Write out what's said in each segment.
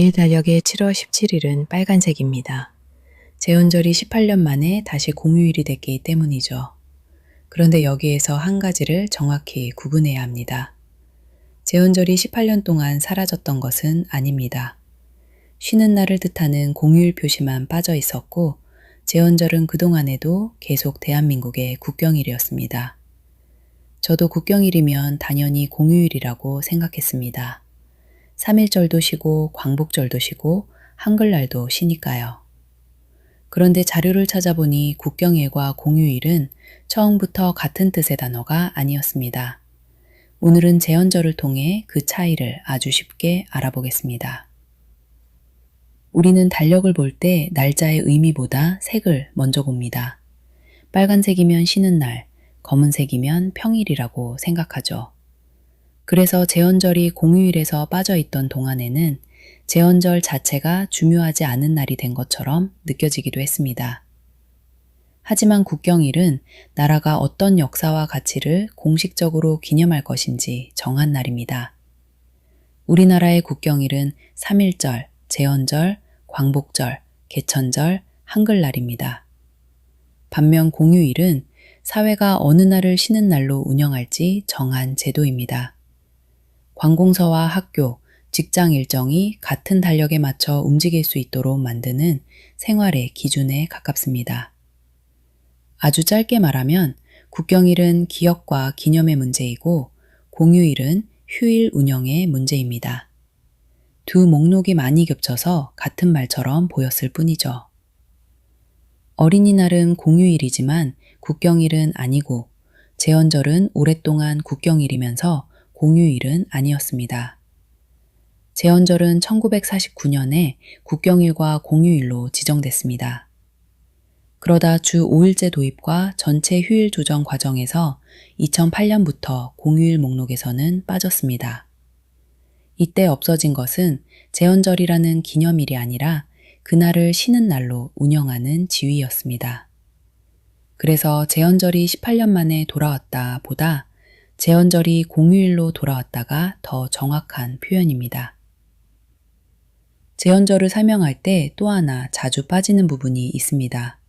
제 달력의 7월 17일은 빨간색입니다. 제헌절이 18년 만에 다시 공휴일이 됐기 때문이죠. 그런데 여기에서 한 가지를 정확히 구분해야 합니다. 제헌절이 18년 동안 사라졌던 것은 아닙니다. 쉬는 날을 뜻하는 공휴일 표시만 빠져 있었고, 제헌절은 그동안에도 계속 대한민국의 국경일이었습니다. 저도 국경일이면 당연히 공휴일이라고 생각했습니다. 3.1절도 쉬고 광복절도 쉬고 한글날도 쉬니까요. 그런데 자료를 찾아보니 국경일과 공휴일은 처음부터 같은 뜻의 단어가 아니었습니다. 오늘은 제헌절을 통해 그 차이를 아주 쉽게 알아보겠습니다. 우리는 달력을 볼 때 날짜의 의미보다 색을 먼저 봅니다. 빨간색이면 쉬는 날, 검은색이면 평일이라고 생각하죠. 그래서 제헌절이 공휴일에서 빠져있던 동안에는 제헌절 자체가 중요하지 않은 날이 된 것처럼 느껴지기도 했습니다. 하지만 국경일은 나라가 어떤 역사와 가치를 공식적으로 기념할 것인지 정한 날입니다. 우리나라의 국경일은 3.1절, 제헌절, 광복절, 개천절, 한글날입니다. 반면 공휴일은 사회가 어느 날을 쉬는 날로 운영할지 정한 제도입니다. 관공서와 학교, 직장 일정이 같은 달력에 맞춰 움직일 수 있도록 만드는 생활의 기준에 가깝습니다. 아주 짧게 말하면 국경일은 기억과 기념의 문제이고 공휴일은 휴일 운영의 문제입니다. 두 목록이 많이 겹쳐서 같은 말처럼 보였을 뿐이죠. 어린이날은 공휴일이지만 국경일은 아니고 제헌절은 오랫동안 국경일이면서 공휴일은 아니었습니다. 제헌절은 1949년에 국경일과 공휴일로 지정됐습니다. 그러다 주 5일제 도입과 전체 휴일 조정 과정에서 2008년부터 공휴일 목록에서는 빠졌습니다. 이때 없어진 것은 제헌절이라는 기념일이 아니라 그날을 쉬는 날로 운영하는 지위였습니다. 그래서 제헌절이 18년 만에 돌아왔다 보다 제헌절이 공휴일로 돌아왔다가 더 정확한 표현입니다. 제헌절을 설명할 때 또 하나 자주 빠지는 부분이 있습니다.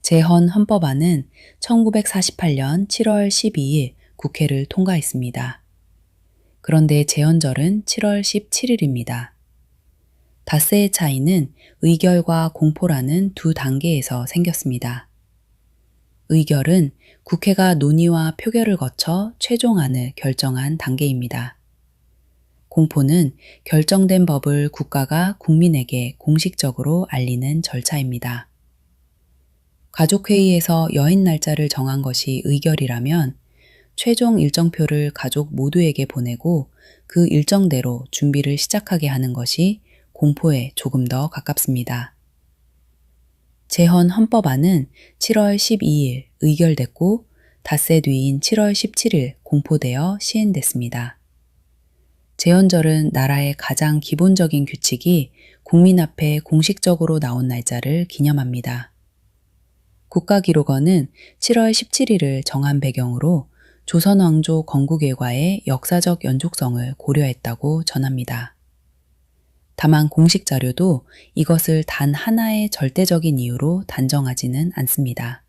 제헌 헌법안은 1948년 7월 12일 국회를 통과했습니다. 그런데 제헌절은 7월 17일입니다. 닷새의 차이는 의결과 공포라는 두 단계에서 생겼습니다. 의결은 국회가 논의와 표결을 거쳐 최종안을 결정한 단계입니다. 공포는 결정된 법을 국가가 국민에게 공식적으로 알리는 절차입니다. 가족회의에서 여행 날짜를 정한 것이 의결이라면 최종 일정표를 가족 모두에게 보내고 그 일정대로 준비를 시작하게 하는 것이 공포에 조금 더 가깝습니다. 제헌 헌법안은 7월 12일 의결됐고 닷새 뒤인 7월 17일 공포되어 시행됐습니다. 제헌절은 나라의 가장 기본적인 규칙이 국민 앞에 공식적으로 나온 날짜를 기념합니다. 국가기록원은 7월 17일을 정한 배경으로 조선 왕조 건국 일과의 역사적 연속성을 고려했다고 전합니다. 다만 공식 자료도 이것을 단 하나의 절대적인 이유로 단정하지는 않습니다.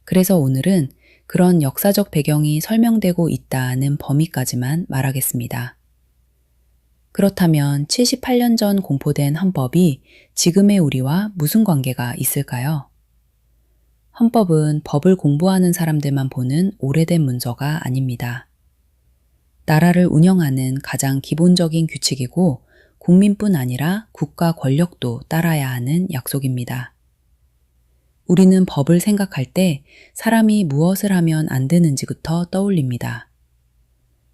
그래서 오늘은 그런 역사적 배경이 설명되고 있다는 범위까지만 말하겠습니다. 그렇다면 78년 전 공포된 헌법이 지금의 우리와 무슨 관계가 있을까요? 헌법은 법을 공부하는 사람들만 보는 오래된 문서가 아닙니다. 나라를 운영하는 가장 기본적인 규칙이고 국민뿐 아니라 국가 권력도 따라야 하는 약속입니다. 우리는 법을 생각할 때 사람이 무엇을 하면 안 되는지부터 떠올립니다.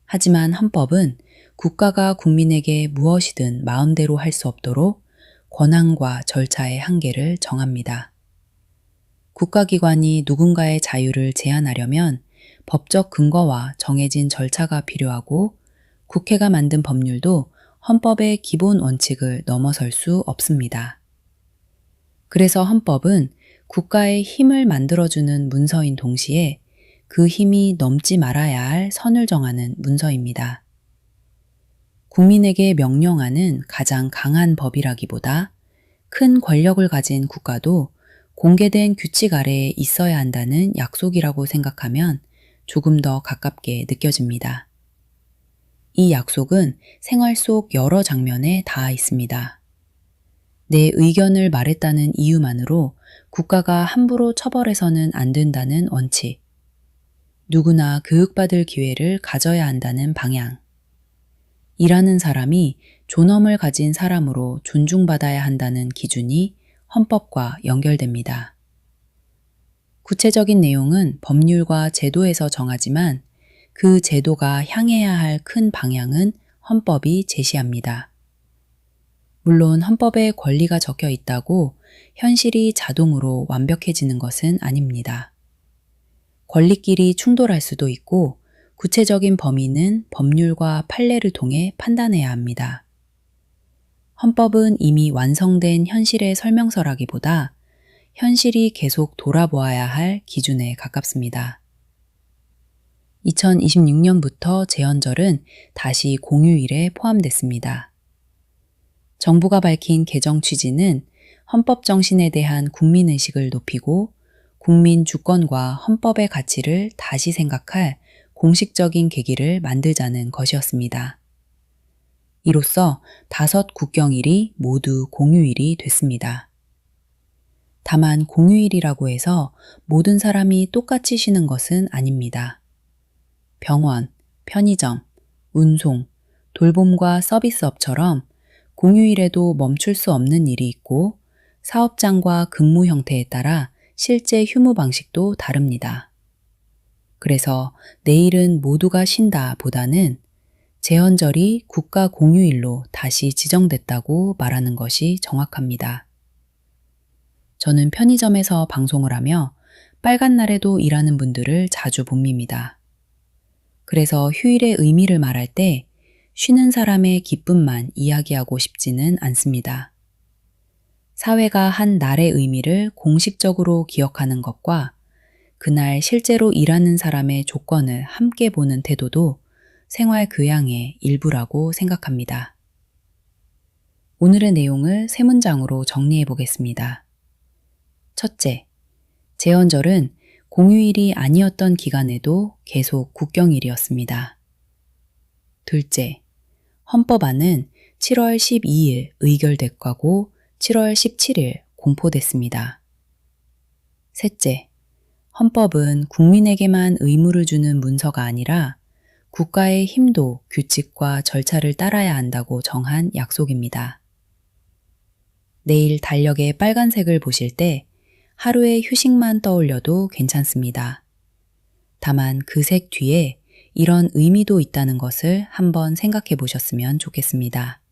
하지만 헌법은 국가가 국민에게 무엇이든 마음대로 할 수 없도록 권한과 절차의 한계를 정합니다. 국가기관이 누군가의 자유를 제한하려면 법적 근거와 정해진 절차가 필요하고 국회가 만든 법률도 헌법의 기본 원칙을 넘어설 수 없습니다. 그래서 헌법은 국가의 힘을 만들어주는 문서인 동시에 그 힘이 넘지 말아야 할 선을 정하는 문서입니다. 국민에게 명령하는 가장 강한 법이라기보다 큰 권력을 가진 국가도 공개된 규칙 아래에 있어야 한다는 약속이라고 생각하면 조금 더 가깝게 느껴집니다. 이 약속은 생활 속 여러 장면에 닿아 있습니다. 내 의견을 말했다는 이유만으로 국가가 함부로 처벌해서는 안 된다는 원칙, 누구나 교육받을 기회를 가져야 한다는 방향, 일하는 사람이 존엄을 가진 사람으로 존중받아야 한다는 기준이 헌법과 연결됩니다. 구체적인 내용은 법률과 제도에서 정하지만 그 제도가 향해야 할 큰 방향은 헌법이 제시합니다. 물론 헌법에 권리가 적혀 있다고 현실이 자동으로 완벽해지는 것은 아닙니다. 권리끼리 충돌할 수도 있고 구체적인 범위는 법률과 판례를 통해 판단해야 합니다. 헌법은 이미 완성된 현실의 설명서라기보다 현실이 계속 돌아보아야 할 기준에 가깝습니다. 2026년부터 제헌절은 다시 공휴일에 포함됐습니다. 정부가 밝힌 개정 취지는 헌법 정신에 대한 국민의식을 높이고 국민 주권과 헌법의 가치를 다시 생각할 공식적인 계기를 만들자는 것이었습니다. 이로써 5 국경일이 모두 공휴일이 됐습니다. 다만 공휴일이라고 해서 모든 사람이 똑같이 쉬는 것은 아닙니다. 병원, 편의점, 운송, 돌봄과 서비스업처럼 공휴일에도 멈출 수 없는 일이 있고 사업장과 근무 형태에 따라 실제 휴무 방식도 다릅니다. 그래서 내일은 모두가 쉰다 보다는 제헌절이 국가 공휴일로 다시 지정됐다고 말하는 것이 정확합니다. 저는 편의점에서 방송을 하며 빨간 날에도 일하는 분들을 자주 봅니다. 그래서 휴일의 의미를 말할 때 쉬는 사람의 기쁨만 이야기하고 싶지는 않습니다. 사회가 한 날의 의미를 공식적으로 기억하는 것과 그날 실제로 일하는 사람의 조건을 함께 보는 태도도 생활 교양의 일부라고 생각합니다. 오늘의 내용을 3문장으로 정리해 보겠습니다. 첫째, 제헌절은 공휴일이 아니었던 기간에도 계속 국경일이었습니다. 둘째, 헌법안은 7월 12일 의결됐고 7월 17일 공포됐습니다. 셋째, 헌법은 국민에게만 의무를 주는 문서가 아니라 국가의 힘도 규칙과 절차를 따라야 한다고 정한 약속입니다. 내일 달력의 빨간색을 보실 때 하루의 휴식만 떠올려도 괜찮습니다. 다만 그 색 뒤에 이런 의미도 있다는 것을 한번 생각해 보셨으면 좋겠습니다.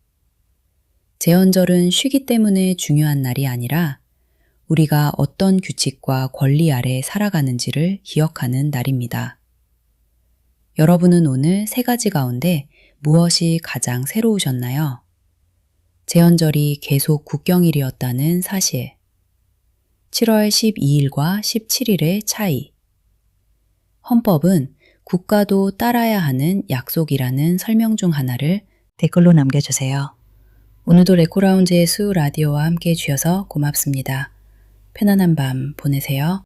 제헌절은 쉬기 때문에 중요한 날이 아니라 우리가 어떤 규칙과 권리 아래 살아가는지를 기억하는 날입니다. 여러분은 오늘 3가지 가운데 무엇이 가장 새로우셨나요? 제헌절이 계속 국경일이었다는 사실, 7월 12일과 17일의 차이, 헌법은 국가도 따라야 하는 약속이라는 설명 중 하나를 댓글로 남겨주세요. 오늘도 레코라운지의 수 라디오와 함께 해주셔서 고맙습니다. 편안한 밤 보내세요.